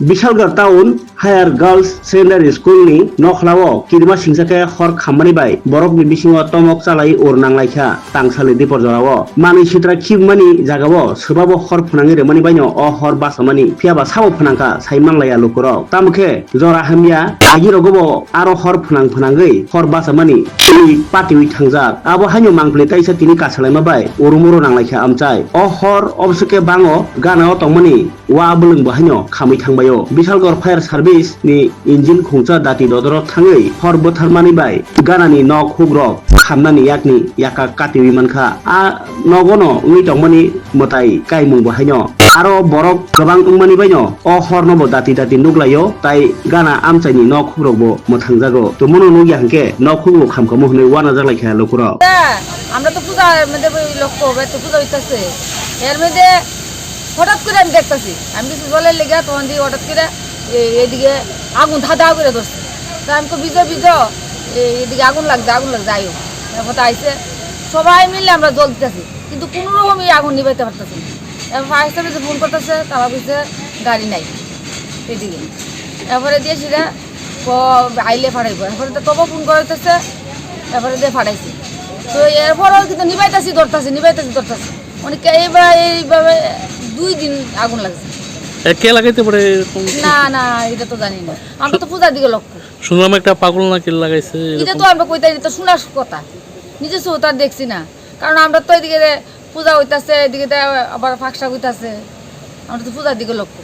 Bishalgarh town higher girls secondary school नि नखलाओ किरमा सिंसाके हर खामानि बाय बरक नि बिसिङाव तमक चालाय अर नांलायखा तांसालि दिपर जरावो मानि सित्रा खिबमानि जागावो सोबाबो हर फनाङि रेमानि बायनो अ हर बासामानि फियाबा साबो फनांखा साइमांलाया लुकुराव तामखे जरा हामिया आगिरगबो आरो हर फनाङै हर बासामानि पाटिवि थांजाक आबो हान्यो मांप्ले ताइसा तिनि कासालायमा बाय अरुमुरो नांलायखा आमचाय अ हर अबसके बाङो गानाव तंमानि वा बुलुंबो हान्यो खामै थांबायो बिशालगढ़ फायर सार्भिस नि इंजिन खुंचा दाति ददर थाङै हर बोथारमानि बाय गानानि न खुग्रक खामनानि याकनि याका काटिवि मानखा आ नगनो उइ तंमानि मताय काइमुंबो हान्यो आरो बरक गोबां उंमानि बायनो अ हर नबो दाति नुग्लायो ताइ गाना आमचायनि न खुग्रकबो मोथांजागो तो मनो नुगि हांके न खुग्रक खामखमो हनै वाना जालायखा लकुरा আমরা তো পূজার মধ্যে লক্ষ্য হবে তো পূজা হইতেছে এর মধ্যে হঠাৎ করে আমি দেখতেছি আমি কিছু জলের লেগে তখন দিয়ে হঠাৎ করে এদিকে আগুন ধাঁধা করে ধরছে তা আমি তো ভিজ এদিকে আগুন লাগছে যাইও এরপর আইসে সবাই মিলে আমরা জল দিতেছি কিন্তু কোনো রকমই আগুন নিবাইতে পারতেছি না এরপর ফায়ার সার্ভিসে ফোন করতেছে তারা বলছে গাড়ি নাই এদিকে এরপরে দিয়ে সেটা আইলে ফাটাইব এরপরে তো তবু ফোন করতেছে এরপরে দিয়ে ফাটাইছি তো এরপরেও কিন্তু নিবাইতেছি ধরতেছি অনেক এইভাবে 2 দিন আগুন লাগছে কে লাগাইতে পারে না এটা তো জানি না আমরা তো পূজার দিকে লক্ষ্য শুনলাম একটা পাগল না কে লাগাইছে এটা তো আমরা কইতাই তো শোনার কথা নিজে চোতার দেখছি না কারণ আমরা তো এদিকে পূজা হইতাছে এদিকে আবার ফাঁকশা হইতাছে আমরা তো পূজার দিকে লক্ষ্য